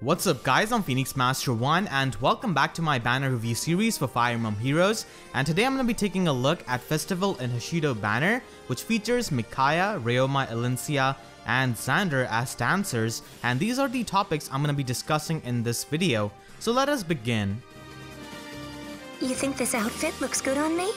What's up guys, I'm Phoenix Master 1 and welcome back to my banner review series for Fire Emblem Heroes, and today I'm going to be taking a look at Festival in Hoshido banner, which features Micaiah, Ryoma, Elincia and Xander as dancers, and these are the topics I'm going to be discussing in this video. So let us begin. You think this outfit looks good on me?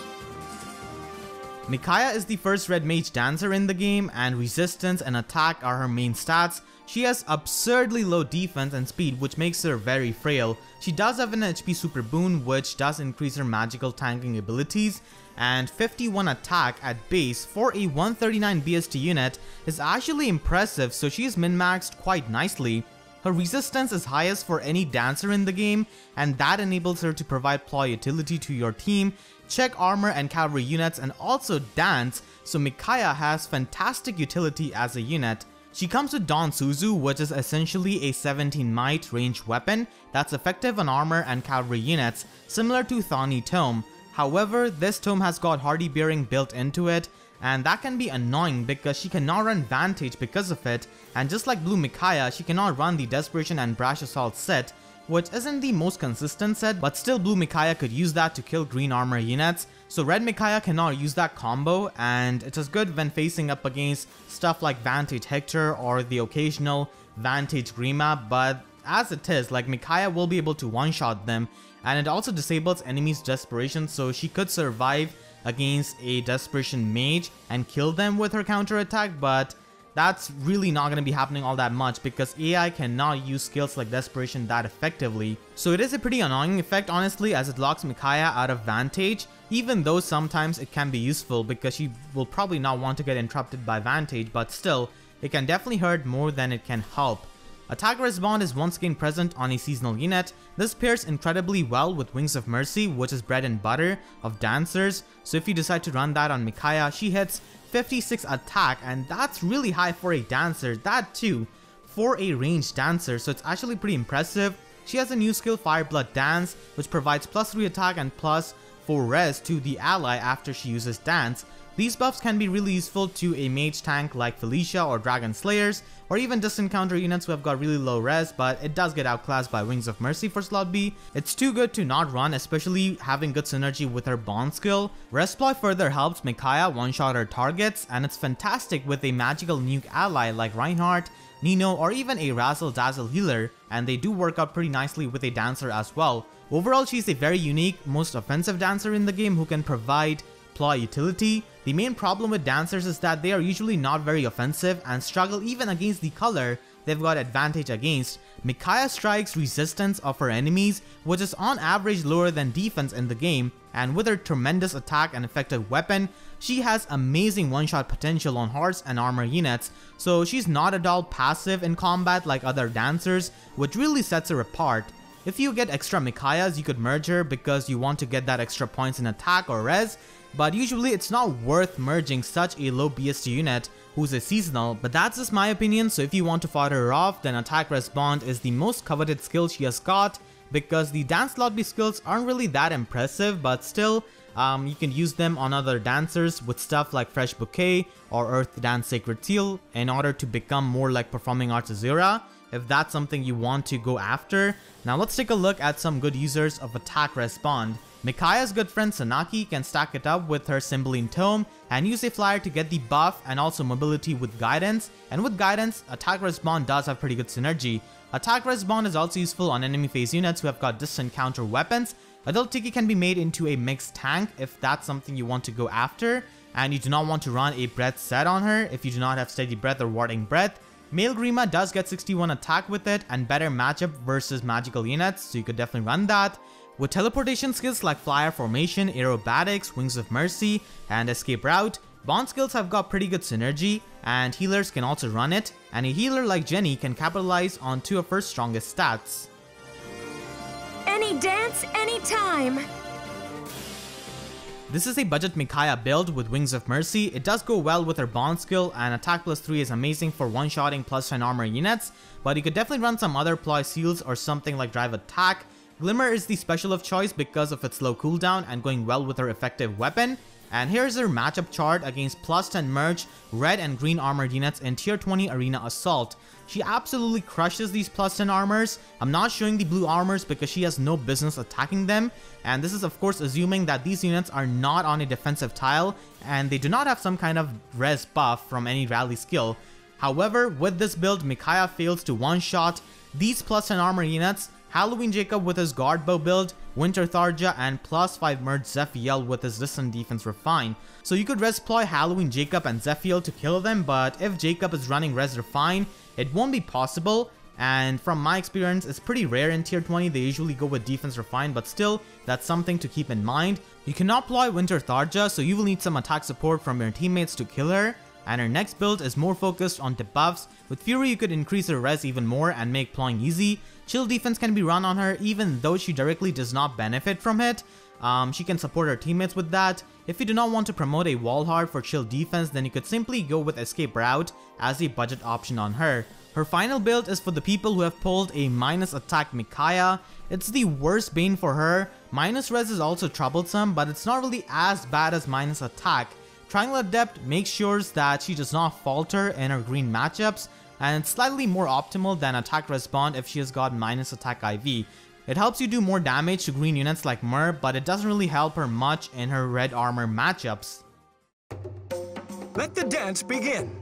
Micaiah is the first red mage dancer in the game, and resistance and attack are her main stats. She has absurdly low defense and speed, which makes her very frail. She does have an HP super boon, which does increase her magical tanking abilities, and 51 attack at base for a 139 BST unit is actually impressive, so she is min-maxed quite nicely. Her resistance is highest for any dancer in the game, and that enables her to provide ploy utility to your team, check armor and cavalry units, and also dance, so Micaiah has fantastic utility as a unit. She comes with Dawn Suzu, which is essentially a 17 might ranged weapon that's effective on armor and cavalry units, similar to Thani Tome. However, this tome has got Hardy Bearing built into it, and that can be annoying because she cannot run Vantage because of it, and just like Blue Micaiah, she cannot run the Desperation and Brash Assault set, which isn't the most consistent set, but still Blue Micaiah could use that to kill green armor units, so Red Micaiah cannot use that combo, and it is good when facing up against stuff like Vantage Hector or the occasional Vantage Grima, but as it is, like Micaiah will be able to one-shot them, and it also disables enemies' Desperation, so she could survive against a Desperation Mage and kill them with her counter attack, but that's really not going to be happening all that much because AI cannot use skills like Desperation that effectively. So it is a pretty annoying effect honestly, as it locks Micaiah out of Vantage, even though sometimes it can be useful because she will probably not want to get interrupted by Vantage, but still, it can definitely hurt more than it can help. Attack Respawn is once again present on a seasonal unit. This pairs incredibly well with Wings of Mercy, which is bread and butter of dancers, so if you decide to run that on Micaiah, she hits 56 attack, and that's really high for a dancer, that too for a ranged dancer, so it's actually pretty impressive. She has a new skill, Fireblood Dance, which provides +3 attack and +4 res to the ally after she uses dance. These buffs can be really useful to a mage tank like Felicia or Dragon Slayers, or even distant counter units who have got really low res, but it does get outclassed by Wings of Mercy for slot B. It's too good to not run, especially having good synergy with her bond skill. Resploy further helps Micaiah one-shot her targets, and it's fantastic with a magical nuke ally like Reinhardt, Nino, or even a Razzle Dazzle healer, and they do work out pretty nicely with a dancer as well. Overall, she's a very unique, most offensive dancer in the game who can provide ploy utility. The main problem with dancers is that they are usually not very offensive and struggle even against the color they've got advantage against. Micaiah strikes resistance of her enemies, which is on average lower than defense in the game, and with her tremendous attack and effective weapon, she has amazing one-shot potential on hearts and armor units, so she's not at all passive in combat like other dancers, which really sets her apart. If you get extra Micaiahs, you could merge her because you want to get that extra points in attack or res, but usually it's not worth merging such a low BST unit who's a seasonal, but that's just my opinion, so if you want to fight her off, then Attack Respawn is the most coveted skill she has got, because the dance slot B skills aren't really that impressive, but still, you can use them on other dancers with stuff like Fresh Bouquet or Earth Dance Sacred Seal in order to become more like Performing Arts Azura, if that's something you want to go after. Now let's take a look at some good users of Attack Respawn. Micaiah's good friend Sanaki can stack it up with her Cymbeline Tome and use a flyer to get the buff and also mobility with guidance, and with guidance, Attack Respawn does have pretty good synergy. Attack Respawn is also useful on enemy phase units who have got distant counter weapons. Adult Tiki can be made into a mixed tank if that's something you want to go after, and you do not want to run a breath set on her if you do not have steady breath or warding breath. Male Grima does get 61 attack with it and better matchup versus magical units, so you could definitely run that. With teleportation skills like Flyer Formation, Aerobatics, Wings of Mercy, and Escape Route, bond skills have got pretty good synergy, and healers can also run it, and a healer like Jenny can capitalize on two of her strongest stats. Any dance, anytime! This is a budget Micaiah build with Wings of Mercy. It does go well with her bond skill, and attack +3 is amazing for one-shotting +10 armor units, but you could definitely run some other ploy seals or something like Drive Attack. Glimmer is the special of choice because of its low cooldown and going well with her effective weapon, And here's her matchup chart against plus 10 merge, red and green armored units in tier 20 arena assault. She absolutely crushes these plus 10 armors. I'm not showing the blue armors because she has no business attacking them, and this is of course assuming that these units are not on a defensive tile and they do not have some kind of res buff from any rally skill. However, with this build, Micaiah fails to one-shot these plus 10 armor units, Halloween Jacob with his guard bow build, Winter Tharja, and plus 5 merge Zephiel with his distant defense refine. So you could resploy Halloween Jacob and Zephiel to kill them, but if Jacob is running res refine, it won't be possible. And from my experience, it's pretty rare in tier 20, they usually go with defense refine, but still, that's something to keep in mind. You cannot deploy Winter Tharja, so you will need some attack support from your teammates to kill her. And her next build is more focused on debuffs. With Fury you could increase her res even more and make plowing easy. Chill defense can be run on her even though she directly does not benefit from it. She can support her teammates with that. If you do not want to promote a wall hard for chill defense, then you could simply go with escape route as a budget option on her. Her final build is for the people who have pulled a minus attack Micaiah. It's the worst bane for her. Minus res is also troublesome, but it's not really as bad as minus attack. Triangle Adept makes sure that she does not falter in her green matchups, and it's slightly more optimal than attack respond if she has got minus attack IV. It helps you do more damage to green units like Mer, but it doesn't really help her much in her red armor matchups. Let the dance begin!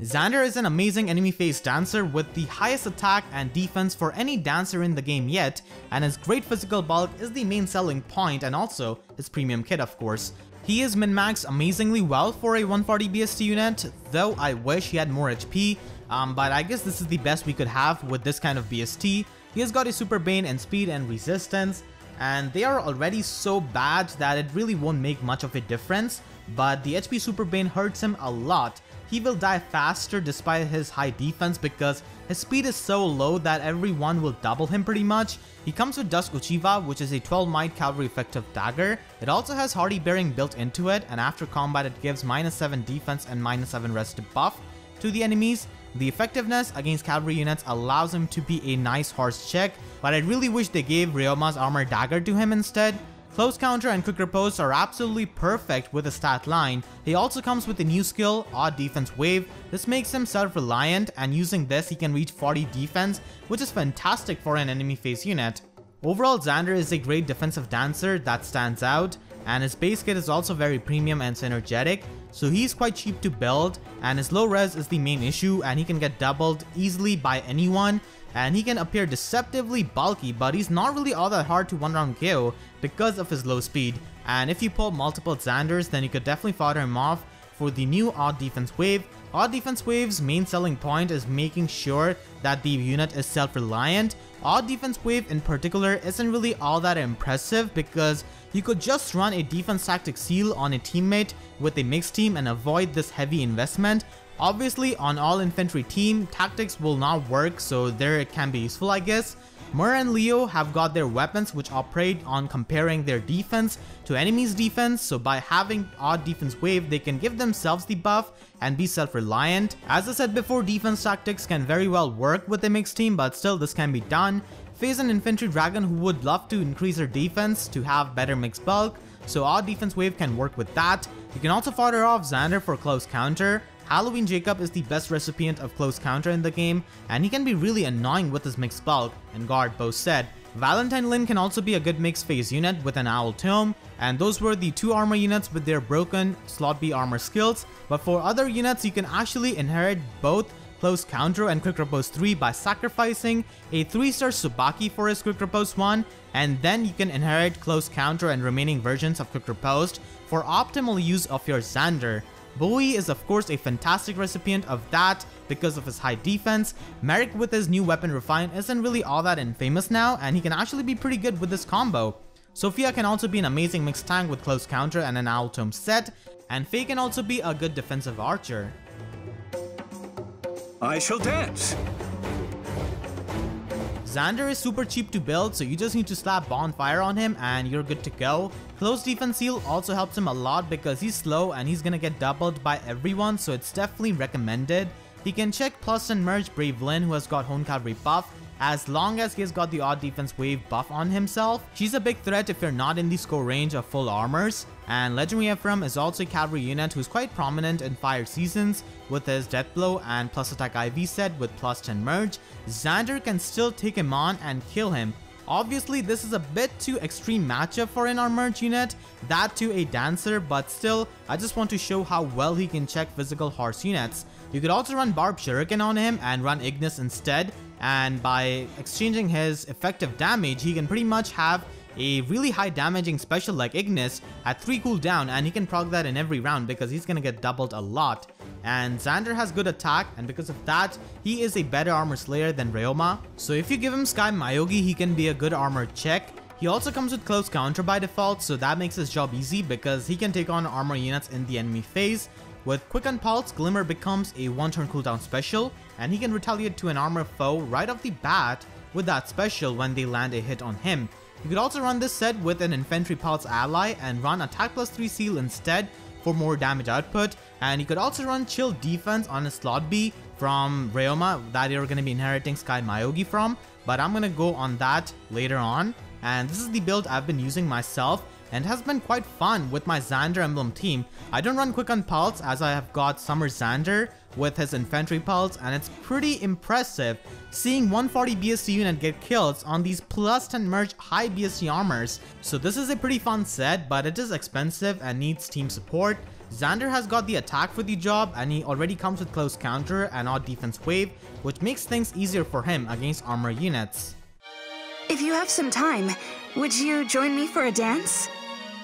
Xander is an amazing enemy phase dancer with the highest attack and defense for any dancer in the game yet, and his great physical bulk is the main selling point, and also his premium kit of course. He is min-maxed amazingly well for a 140 BST unit, though I wish he had more HP, but I guess this is the best we could have with this kind of BST. He has got a super bane in speed and resistance, and they are already so bad that it really won't make much of a difference, but the HP super bane hurts him a lot. He will die faster despite his high defense because his speed is so low that everyone will double him pretty much. He comes with Dusk Uchiwa, which is a 12 might cavalry effective dagger. It also has Hardy Bearing built into it, and after combat it gives -7 defense and -7 rest buff to the enemies. The effectiveness against cavalry units allows him to be a nice horse check, but I really wish they gave Ryoma's armor dagger to him instead. Close counter and quick riposte are absolutely perfect with a stat line. He also comes with a new skill, Odd Defense Wave. This makes him self-reliant, and using this he can reach 40 defense, which is fantastic for an enemy phase unit. Overall, Xander is a great defensive dancer that stands out, and his base kit is also very premium and synergetic, so he's quite cheap to build, and his low res is the main issue, and he can get doubled easily by anyone. And he can appear deceptively bulky, but he's not really all that hard to one-round KO because of his low speed. And if you pull multiple Xanders, then you could definitely fodder him off for the new Odd Defense Wave. Odd Defense Wave's main selling point is making sure that the unit is self-reliant. Odd Defense Wave in particular isn't really all that impressive because you could just run a defense tactic seal on a teammate with a mixed team and avoid this heavy investment. Obviously, on all infantry team, tactics will not work, so there it can be useful I guess. Mer and Leo have got their weapons which operate on comparing their defense to enemies' defense, so by having Odd Defense Wave, they can give themselves the buff and be self-reliant. As I said before, defense tactics can very well work with a mixed team, but still this can be done. Face an infantry dragon who would love to increase her defense to have better mixed bulk, so Odd Defense Wave can work with that. You can also fodder off Xander for close counter. Halloween Jacob is the best recipient of close counter in the game, and he can be really annoying with his mixed bulk, and guard both said. Valentine Lin can also be a good mixed phase unit with an Owl Tome, and those were the 2 armor units with their broken slot B armor skills, but for other units you can actually inherit both close counter and quick riposte 3 by sacrificing a 3-star Tsubaki for his quick riposte 1, and then you can inherit close counter and remaining versions of quick riposte for optimal use of your Xander. Bowie is of course a fantastic recipient of that because of his high defense. Merrick with his new weapon refine isn't really all that infamous now, and he can actually be pretty good with this combo. Sophia can also be an amazing mixed tank with close counter and an Owl Tome set, and Faye can also be a good defensive archer. I shall dance! Xander is super cheap to build, so you just need to slap Bonfire on him and you're good to go. Close Defense Seal also helps him a lot because he's slow and he's gonna get doubled by everyone, so it's definitely recommended. He can check plus and merge Brave Lin, who has got Hone Cavalry buff, as long as he has got the odd defense wave buff on himself. She's a big threat if you're not in the score range of full armors. And Legendary Ephraim is also a cavalry unit who's quite prominent in Fire Seasons with his Death Blow and plus attack IV set with plus 10 merge. Xander can still take him on and kill him. Obviously, this is a bit too extreme matchup for an armored unit, that to a dancer, but still, I just want to show how well he can check physical horse units. You could also run Barb Shuriken on him and run Ignis instead, and by exchanging his effective damage, he can pretty much have a really high damaging special like Ignis at 3 cooldown, and he can proc that in every round because he's gonna get doubled a lot. And Xander has good attack, and because of that, he is a better armor slayer than Ryoma. So if you give him Sky Maiougi, he can be a good armor check. He also comes with close counter by default, so that makes his job easy because he can take on armor units in the enemy phase. With Quick Pulse, Glimmer becomes a 1-turn cooldown special, and he can retaliate to an armor foe right off the bat with that special when they land a hit on him. You could also run this set with an Infantry Pulse ally and run Attack plus 3 Seal instead for more damage output, and you could also run Chill Defense on a slot B from Ryoma that you're going to be inheriting Sky Maiougi from, but I'm going to go on that later on. And this is the build I've been using myself, and has been quite fun with my Xander Emblem team. I don't run Quick on Pulse as I have got Summer Xander with his Infantry Pulse, and it's pretty impressive seeing 140 BSC unit get kills on these plus 10 merge high BSC armors. So this is a pretty fun set, but it is expensive and needs team support. Xander has got the attack for the job, and he already comes with close counter and odd defense wave, which makes things easier for him against armor units. If you have some time, would you join me for a dance?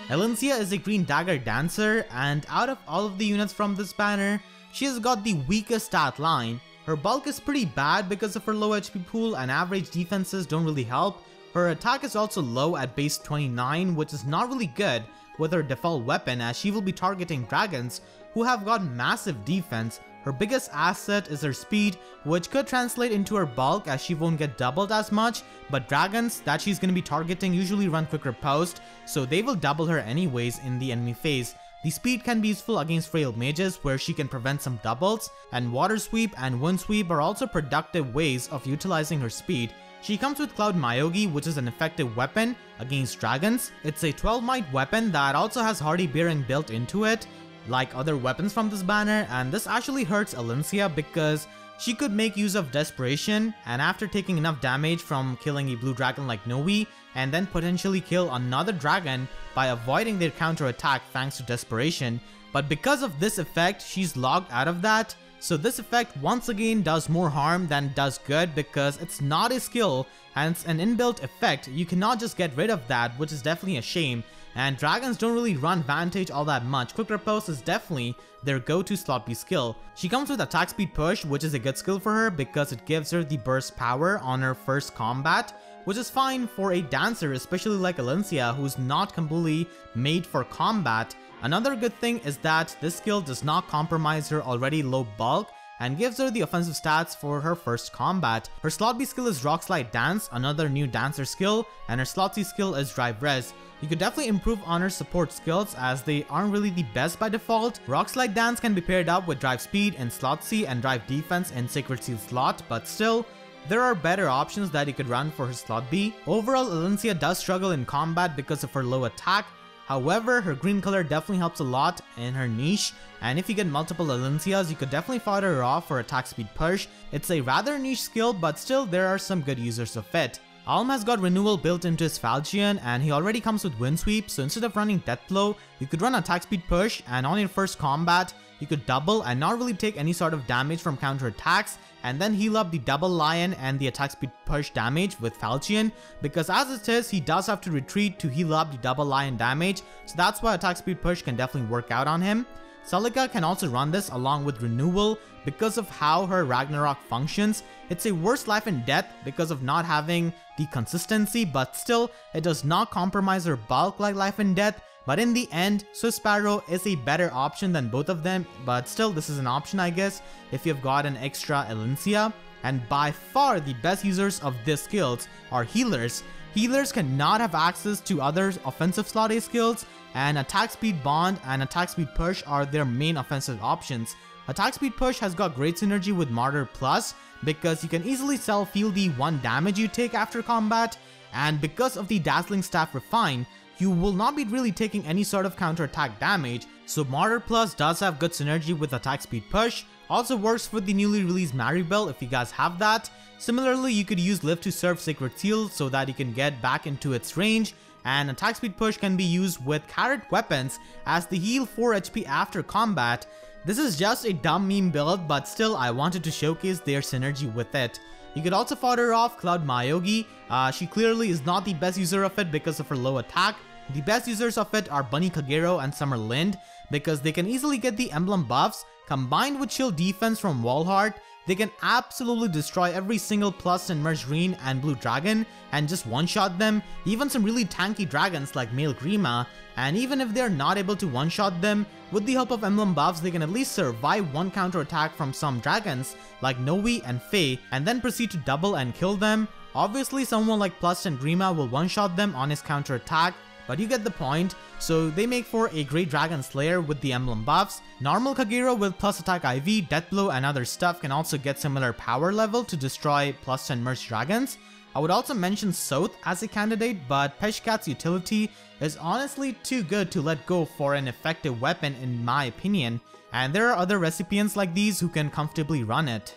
Elincia is a green dagger dancer, and out of all of the units from this banner, she has got the weakest stat line. Her bulk is pretty bad because of her low HP pool, and average defenses don't really help. Her attack is also low at base 29, which is not really good with her default weapon, as she will be targeting dragons who have got massive defense. Her biggest asset is her speed, which could translate into her bulk as she won't get doubled as much, but dragons that she's going to be targeting usually run quicker post, so they will double her anyways in the enemy phase. The speed can be useful against frail mages where she can prevent some doubles, and water sweep and wind sweep are also productive ways of utilizing her speed. She comes with Cloud Maiougi, which is an effective weapon against dragons. It's a 12 might weapon that also has hardy bearing built into it, like other weapons from this banner, and this actually hurts Elincia because she could make use of Desperation, and after taking enough damage from killing a blue dragon like Noe, and then potentially kill another dragon by avoiding their counter attack thanks to Desperation. But because of this effect, she's logged out of that, so this effect once again does more harm than it does good because it's not a skill and it's an inbuilt effect. You cannot just get rid of that, which is definitely a shame. And dragons don't really run Vantage all that much. Quick Riposte is definitely their go-to slot B skill. She comes with Attack Speed Push, which is a good skill for her because it gives her the burst power on her first combat, which is fine for a dancer, especially like Elincia, who's not completely made for combat. Another good thing is that this skill does not compromise her already low bulk and gives her the offensive stats for her first combat. Her slot B skill is Rock Slide Dance, another new dancer skill, and her slot C skill is Drive Res. You could definitely improve on her support skills as they aren't really the best by default. Rock Slide Dance can be paired up with Drive Speed in slot C and Drive Defense in Sacred Seal slot, but still, there are better options that you could run for her slot B. Overall, Elincia does struggle in combat because of her low attack. However, her green color definitely helps a lot in her niche, and if you get multiple Elincias, you could definitely fight her off for Attack Speed Push. It's a rather niche skill, but still there are some good users of it. Alm has got Renewal built into his Falchion, and he already comes with Wind Sweep, so instead of running Death Blow, you could run Attack Speed Push, and on your first combat, you could double and not really take any sort of damage from counter attacks, and then heal up the double lion and the attack speed push damage with Falchion, because as it is, he does have to retreat to heal up the double lion damage, so that's why attack speed push can definitely work out on him. Celica can also run this along with Renewal because of how her Ragnarok functions. It's a worse life and death because of not having the consistency, but still it does not compromise her bulk like life and death. But in the end, Swift Sparrow is a better option than both of them, but still this is an option I guess if you've got an extra Elincia. And by far the best users of these skills are healers. Healers cannot have access to other offensive slot A skills, and attack speed bond and attack speed push are their main offensive options. Attack Speed Push has got great synergy with Martyr Plus because you can easily self-heal the 1 damage you take after combat, and because of the Dazzling Staff Refine, you will not be really taking any sort of counter-attack damage, so Martyr Plus does have good synergy with Attack Speed Push. Also works with the newly released Maribel if you guys have that. Similarly, you could use Live to Serve Sacred Seal so that you can get back into its range, and Attack Speed Push can be used with Carrot weapons as they heal 4 HP after combat. This is just a dumb meme build, but still I wanted to showcase their synergy with it. You could also fodder off Cloud Maiougi. She clearly is not the best user of it because of her low attack. The best users of it are Bunny Kagero and Summer Lind because they can easily get the emblem buffs. Combined with chill defense from Wallheart, they can absolutely destroy every single plus and merge green and blue dragon and just one-shot them, even some really tanky dragons like Male Grima, and even if they're not able to one-shot them, with the help of emblem buffs they can at least survive one counter-attack from some dragons like Noe and Faye and then proceed to double and kill them. Obviously someone like Plus and Grima will one-shot them on his counter-attack, but you get the point, so they make for a great Dragon Slayer with the emblem buffs. Normal Kagero with plus attack IV, death blow and other stuff can also get similar power level to destroy plus and merge dragons. I would also mention Soth as a candidate, but Peshkat's utility is honestly too good to let go for an effective weapon in my opinion, and there are other recipients like these who can comfortably run it.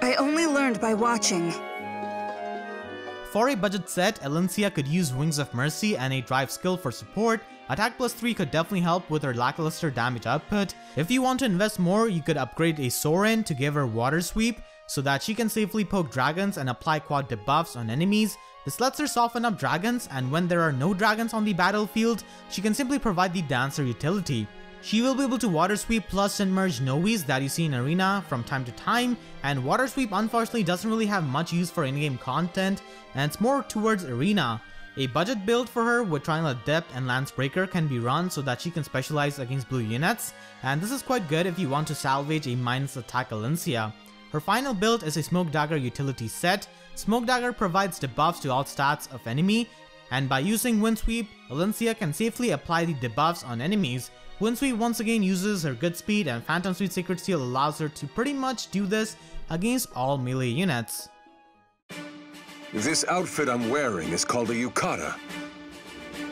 I only learned by watching. For a budget set, Elincia could use Wings of Mercy and a drive skill for support. Attack plus 3 could definitely help with her lackluster damage output. If you want to invest more, you could upgrade a Sorin to give her Water Sweep so that she can safely poke dragons and apply quad debuffs on enemies. This lets her soften up dragons, and when there are no dragons on the battlefield, she can simply provide the Dancer utility. She will be able to Water Sweep plus and merge Noes that you see in Arena from time to time, and Water Sweep unfortunately doesn't really have much use for in-game content, and it's more towards Arena. A budget build for her with Triangle Adept and Lance Breaker can be run so that she can specialize against blue units, and this is quite good if you want to salvage a minus attack Elincia. Her final build is a Smoke Dagger utility set. Smoke Dagger provides debuffs to all stats of enemy, and by using Wind Sweep, Elincia can safely apply the debuffs on enemies. Wind Sweep once again uses her good speed, and Phantom Sweet Sacred Seal allows her to pretty much do this against all melee units. This outfit I'm wearing is called a Yukata.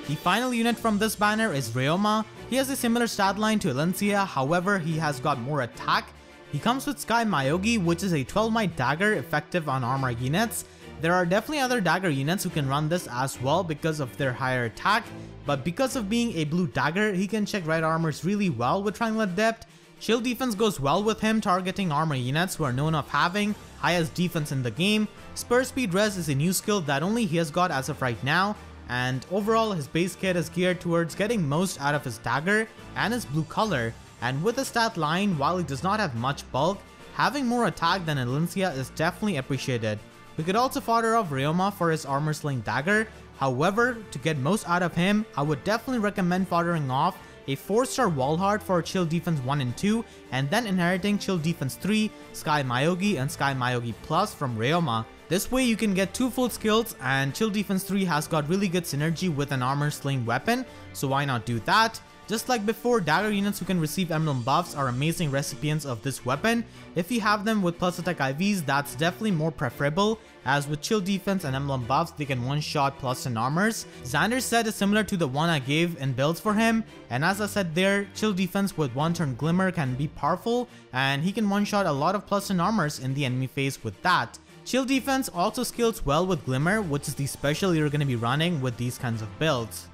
The final unit from this banner is Ryoma. He has a similar stat line to Elincia, however he has got more attack. He comes with Sky Maiougi, which is a 12 might dagger effective on armor units. There are definitely other dagger units who can run this as well because of their higher attack, but because of being a blue dagger, he can check right armors really well with Triangle Adept. Chill defense goes well with him targeting armor units who are known of having highest defense in the game. Spur Speed Res is a new skill that only he has got as of right now, and overall his base kit is geared towards getting most out of his dagger and his blue color, and with the stat line, while he does not have much bulk, having more attack than Elincia is definitely appreciated. We could also fodder off Ryoma for his armor sling dagger. However, to get most out of him, I would definitely recommend foddering off a 4-star Wallheart for Chill Defense 1 and 2, and then inheriting Chill Defense 3, Sky Maiougi and Sky Maiougi Plus from Ryoma. This way you can get 2 full skills, and Chill Defense 3 has got really good synergy with an armor sling weapon, so why not do that? Just like before, dagger units who can receive emblem buffs are amazing recipients of this weapon. If you have them with plus attack IVs, that's definitely more preferable, as with chill defense and emblem buffs they can one-shot plus and armors. Xander's set is similar to the one I gave in builds for him, and as I said there, chill defense with 1-turn glimmer can be powerful, and he can one-shot a lot of plus and armors in the enemy phase with that. Chill defense also scales well with glimmer, which is the special you're going to be running with these kinds of builds.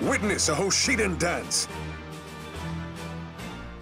Witness a Hoshido dance!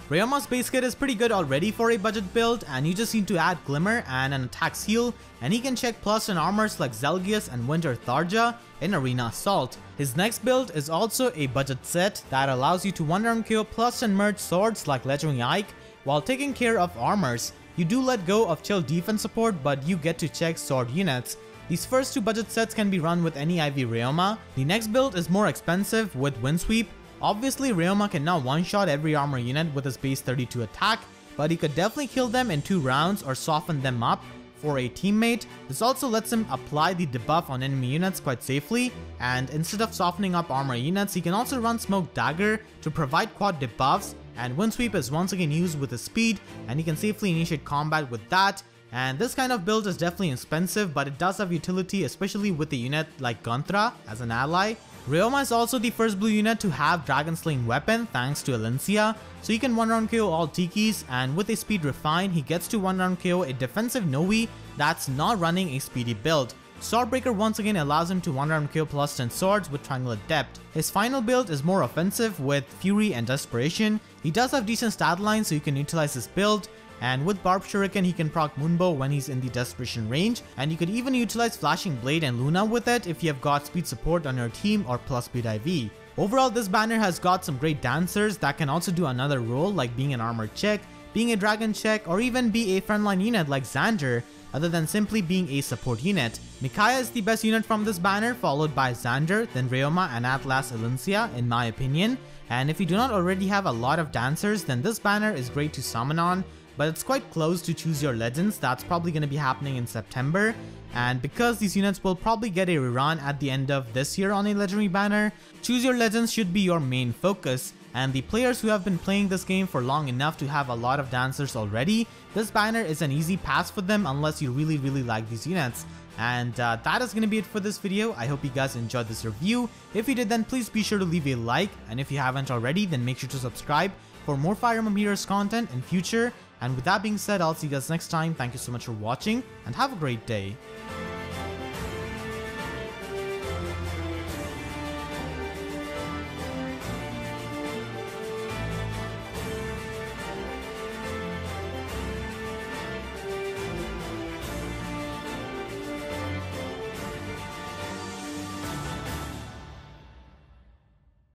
Ryoma's base kit is pretty good already for a budget build, and you just need to add Glimmer and an attack seal, and he can check plus and armors like Zelgius and Winter Tharja in Arena Assault. His next build is also a budget set that allows you to one-turn kill plus and merge swords like Legendary Ike while taking care of armors. You do let go of chill defense support, but you get to check sword units. These first 2 budget sets can be run with any IV Ryoma. The next build is more expensive with Wind Sweep. Obviously, Ryoma can now one-shot every armor unit with his base 32 attack, but he could definitely kill them in 2 rounds or soften them up for a teammate. This also lets him apply the debuff on enemy units quite safely, and instead of softening up armor units, he can also run Smoke Dagger to provide quad debuffs, and Wind Sweep is once again used with his speed, and he can safely initiate combat with that. And this kind of build is definitely expensive, but it does have utility, especially with a unit like Guntra as an ally. Ryoma is also the first blue unit to have Dragon Slaying Weapon thanks to Elincia, so he can 1-round KO all Tikis, and with a speed refine, he gets to 1-round KO a defensive Noe that's not running a speedy build. Swordbreaker once again allows him to 1-round KO plus 10 swords with Triangle Adept. His final build is more offensive with Fury and Desperation. He does have decent stat lines, so you can utilize this build. And with Barb Shuriken, he can proc Moonbow when he's in the Desperation range, and you could even utilize Flashing Blade and Luna with it if you have got speed support on your team or plus speed IV. Overall, this banner has got some great dancers that can also do another role like being an armored check, being a dragon check, or even be a frontline unit like Xander, other than simply being a support unit. Micaiah is the best unit from this banner, followed by Xander, then Ryoma, and at last Elincia in my opinion. And if you do not already have a lot of dancers, then this banner is great to summon on, but it's quite close to choose your legends. That's probably going to be happening in September, and because these units will probably get a rerun at the end of this year on a legendary banner, choose your legends should be your main focus. And the players who have been playing this game for long enough to have a lot of dancers already, this banner is an easy pass for them unless you really like these units. And that is going to be it for this video. I hope you guys enjoyed this review. If you did, then please be sure to leave a like, and if you haven't already, then make sure to subscribe for more Fire Emblem Heroes content in future. And with that being said, I'll see you guys next time. Thank you so much for watching, and have a great day.